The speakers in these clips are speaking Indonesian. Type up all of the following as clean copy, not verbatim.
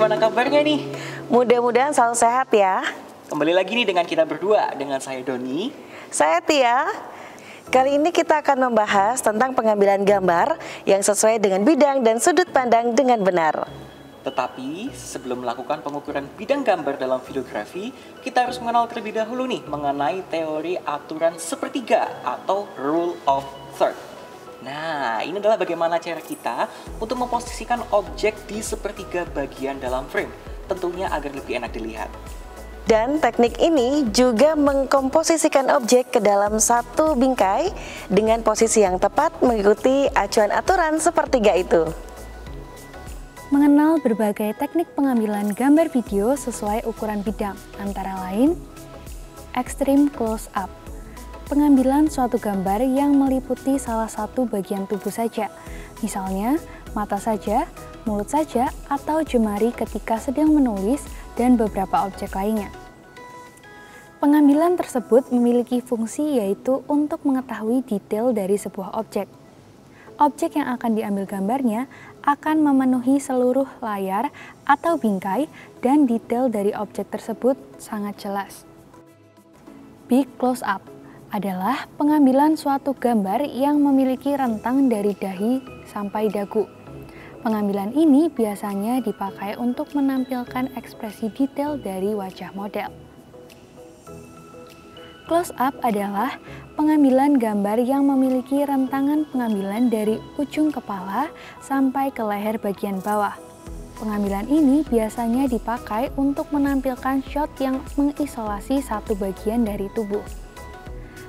gimana kabarnya nih? Mudah-mudahan selalu sehat ya. Kembali lagi nih dengan kita berdua, dengan saya Doni. Saya Tia. Kali ini kita akan membahas tentang pengambilan gambar yang sesuai dengan bidang dan sudut pandang dengan benar. Tetapi sebelum melakukan pengukuran bidang gambar dalam videografi, kita harus mengenal terlebih dahulu nih mengenai teori aturan sepertiga atau rule of third. Nah, ini adalah bagaimana cara kita untuk memposisikan objek di sepertiga bagian dalam frame, tentunya agar lebih enak dilihat. Dan teknik ini juga mengkomposisikan objek ke dalam satu bingkai dengan posisi yang tepat mengikuti acuan aturan sepertiga itu. Mengenal berbagai teknik pengambilan gambar video sesuai ukuran bidang, antara lain extreme close-up, pengambilan suatu gambar yang meliputi salah satu bagian tubuh saja, misalnya mata saja, mulut saja, atau jemari ketika sedang menulis, dan beberapa objek lainnya. Pengambilan tersebut memiliki fungsi yaitu untuk mengetahui detail dari sebuah objek. Objek yang akan diambil gambarnya akan memenuhi seluruh layar atau bingkai dan detail dari objek tersebut sangat jelas. Big close-up adalah pengambilan suatu gambar yang memiliki rentang dari dahi sampai dagu. Pengambilan ini biasanya dipakai untuk menampilkan ekspresi detail dari wajah model. Close-up adalah pengambilan gambar yang memiliki rentangan pengambilan dari ujung kepala sampai ke leher bagian bawah. Pengambilan ini biasanya dipakai untuk menampilkan shot yang mengisolasi satu bagian dari tubuh.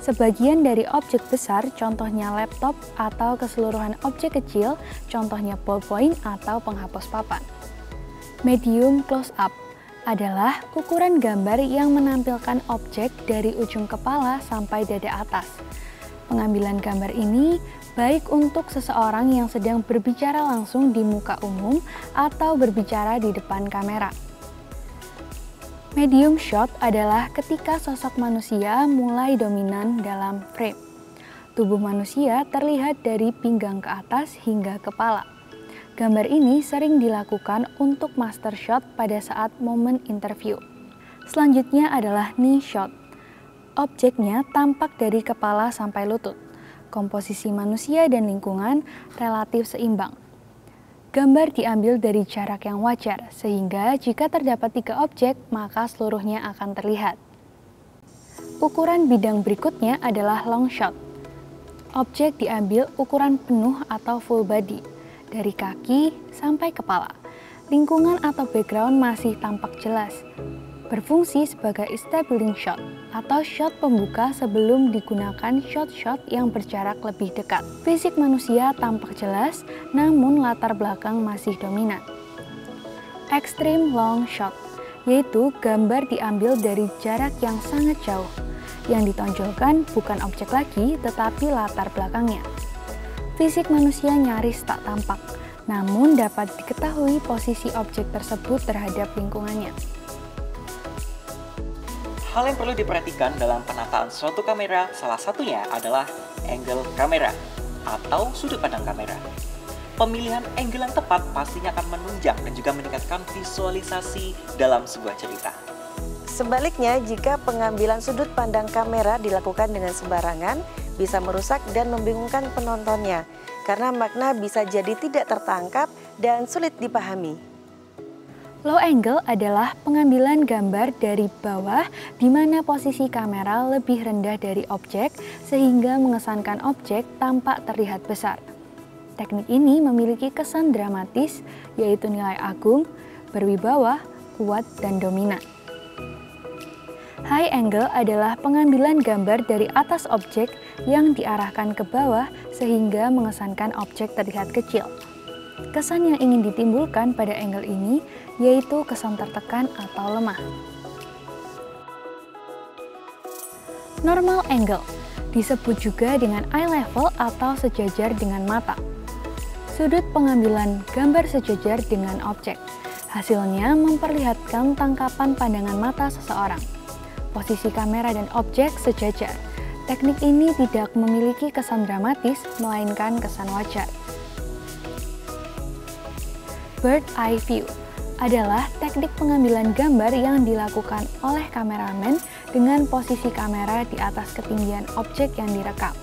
Sebagian dari objek besar, contohnya laptop, atau keseluruhan objek kecil, contohnya ballpoint atau penghapus papan. Medium close-up adalah ukuran gambar yang menampilkan objek dari ujung kepala sampai dada atas. Pengambilan gambar ini baik untuk seseorang yang sedang berbicara langsung di muka umum atau berbicara di depan kamera. Medium shot adalah ketika sosok manusia mulai dominan dalam frame. Tubuh manusia terlihat dari pinggang ke atas hingga kepala. Gambar ini sering dilakukan untuk master shot pada saat momen interview. Selanjutnya adalah knee shot. Objeknya tampak dari kepala sampai lutut. Komposisi manusia dan lingkungan relatif seimbang. Gambar diambil dari jarak yang wajar, sehingga jika terdapat 3 objek, maka seluruhnya akan terlihat. Ukuran bidang berikutnya adalah long shot. Objek diambil ukuran penuh atau full body, dari kaki sampai kepala. Lingkungan atau background masih tampak jelas. Berfungsi sebagai establishing shot atau shot pembuka sebelum digunakan shot-shot yang berjarak lebih dekat. Fisik manusia tampak jelas, namun latar belakang masih dominan. Extreme long shot, yaitu gambar diambil dari jarak yang sangat jauh. Yang ditonjolkan bukan objek lagi, tetapi latar belakangnya. Fisik manusia nyaris tak tampak, namun dapat diketahui posisi objek tersebut terhadap lingkungannya. Hal yang perlu diperhatikan dalam penataan suatu kamera salah satunya adalah angle kamera atau sudut pandang kamera. Pemilihan angle yang tepat pastinya akan menunjang dan juga meningkatkan visualisasi dalam sebuah cerita. Sebaliknya, jika pengambilan sudut pandang kamera dilakukan dengan sembarangan, bisa merusak dan membingungkan penontonnya, karena makna bisa jadi tidak tertangkap dan sulit dipahami. Low angle adalah pengambilan gambar dari bawah di mana posisi kamera lebih rendah dari objek sehingga mengesankan objek tampak terlihat besar. Teknik ini memiliki kesan dramatis, yaitu nilai agung, berwibawa, kuat, dan dominan. High angle adalah pengambilan gambar dari atas objek yang diarahkan ke bawah sehingga mengesankan objek terlihat kecil. Kesan yang ingin ditimbulkan pada angle ini yaitu kesan tertekan atau lemah. Normal angle disebut juga dengan eye level atau sejajar dengan mata. Sudut pengambilan gambar sejajar dengan objek. Hasilnya memperlihatkan tangkapan pandangan mata seseorang. Posisi kamera dan objek sejajar. Teknik ini tidak memiliki kesan dramatis, melainkan kesan wajar. Bird eye view adalah teknik pengambilan gambar yang dilakukan oleh kameramen dengan posisi kamera di atas ketinggian objek yang direkam.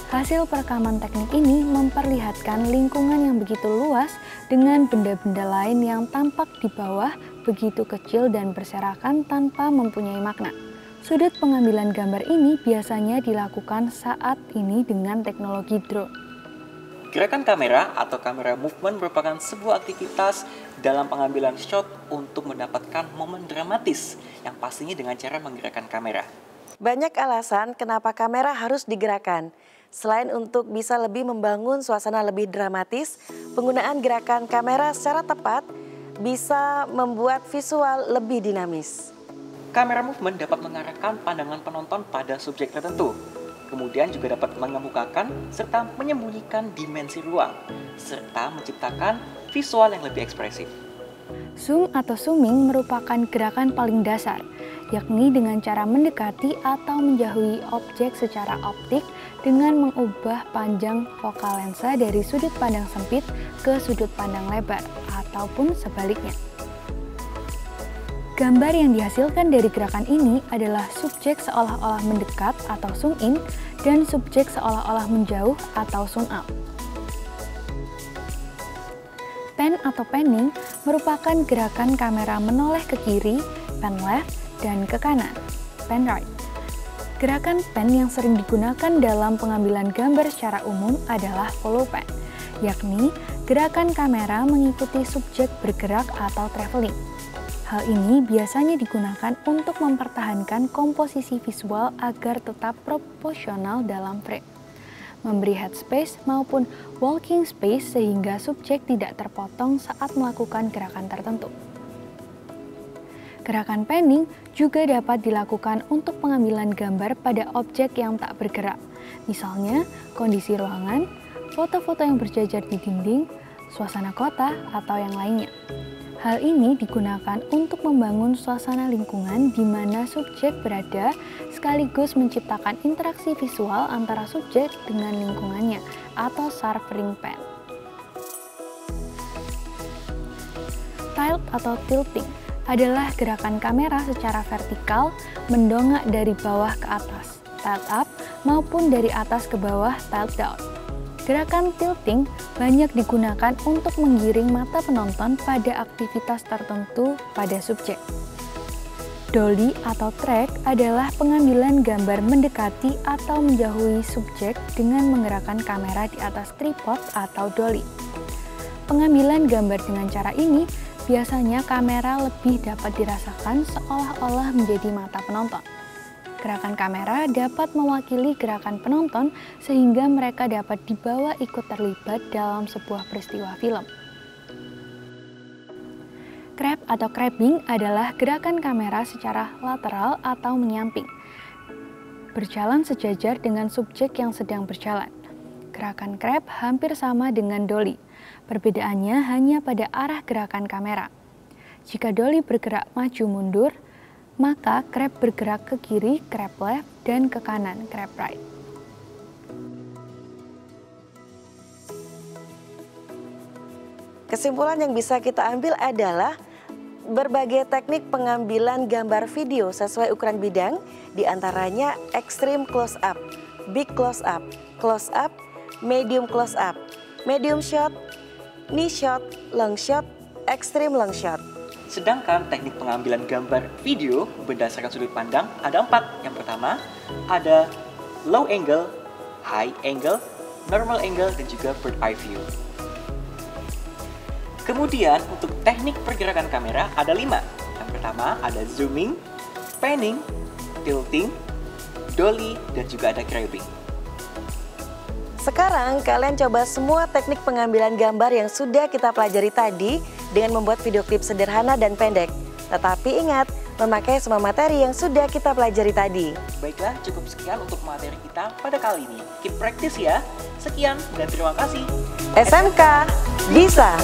Hasil perekaman teknik ini memperlihatkan lingkungan yang begitu luas dengan benda-benda lain yang tampak di bawah begitu kecil dan berserakan tanpa mempunyai makna. Sudut pengambilan gambar ini biasanya dilakukan saat ini dengan teknologi drone. Gerakan kamera atau kamera movement merupakan sebuah aktivitas dalam pengambilan shot untuk mendapatkan momen dramatis yang pastinya dengan cara menggerakkan kamera. Banyak alasan kenapa kamera harus digerakkan. Selain untuk bisa lebih membangun suasana lebih dramatis, penggunaan gerakan kamera secara tepat bisa membuat visual lebih dinamis. Kamera movement dapat mengarahkan pandangan penonton pada subjek tertentu. Kemudian juga dapat mengemukakan serta menyembunyikan dimensi ruang, serta menciptakan visual yang lebih ekspresif. Zoom atau zooming merupakan gerakan paling dasar, yakni dengan cara mendekati atau menjauhi objek secara optik dengan mengubah panjang fokal lensa dari sudut pandang sempit ke sudut pandang lebar, ataupun sebaliknya. Gambar yang dihasilkan dari gerakan ini adalah subjek seolah-olah mendekat atau zoom in dan subjek seolah-olah menjauh atau zoom out. Pan atau panning merupakan gerakan kamera menoleh ke kiri, pan left, dan ke kanan, pan right. Gerakan pan yang sering digunakan dalam pengambilan gambar secara umum adalah follow pan, yakni gerakan kamera mengikuti subjek bergerak atau traveling. Hal ini biasanya digunakan untuk mempertahankan komposisi visual agar tetap proporsional dalam frame, memberi headspace maupun walking space sehingga subjek tidak terpotong saat melakukan gerakan tertentu. Gerakan panning juga dapat dilakukan untuk pengambilan gambar pada objek yang tak bergerak, misalnya kondisi ruangan, foto-foto yang berjajar di dinding, suasana kota, atau yang lainnya. Hal ini digunakan untuk membangun suasana lingkungan di mana subjek berada sekaligus menciptakan interaksi visual antara subjek dengan lingkungannya atau sharpening pan. Tilt atau tilting adalah gerakan kamera secara vertikal mendongak dari bawah ke atas, tilt up, maupun dari atas ke bawah, tilt down. Gerakan tilting banyak digunakan untuk menggiring mata penonton pada aktivitas tertentu pada subjek. Dolly atau track adalah pengambilan gambar mendekati atau menjauhi subjek dengan menggerakkan kamera di atas tripod atau dolly. Pengambilan gambar dengan cara ini biasanya kamera lebih dapat dirasakan seolah-olah menjadi mata penonton. Gerakan kamera dapat mewakili gerakan penonton sehingga mereka dapat dibawa ikut terlibat dalam sebuah peristiwa film. Crab atau crabbing adalah gerakan kamera secara lateral atau menyamping, berjalan sejajar dengan subjek yang sedang berjalan. Gerakan crab hampir sama dengan dolly, perbedaannya hanya pada arah gerakan kamera. Jika dolly bergerak maju mundur, maka crab bergerak ke kiri, crab left, dan ke kanan, crab right. Kesimpulan yang bisa kita ambil adalah berbagai teknik pengambilan gambar video sesuai ukuran bidang, diantaranya extreme close up, big close up, medium shot, knee shot, long shot, extreme long shot. Sedangkan teknik pengambilan gambar video berdasarkan sudut pandang ada 4. Yang pertama ada low angle, high angle, normal angle, dan juga bird eye view. Kemudian untuk teknik pergerakan kamera ada 5. Yang pertama ada zooming, panning, tilting, dolly, dan juga ada crabbing. Sekarang kalian coba semua teknik pengambilan gambar yang sudah kita pelajari tadi dengan membuat video klip sederhana dan pendek. Tetapi ingat, memakai semua materi yang sudah kita pelajari tadi. Baiklah, cukup sekian untuk materi kita pada kali ini. Keep practice ya. Sekian dan terima kasih. SMK bisa!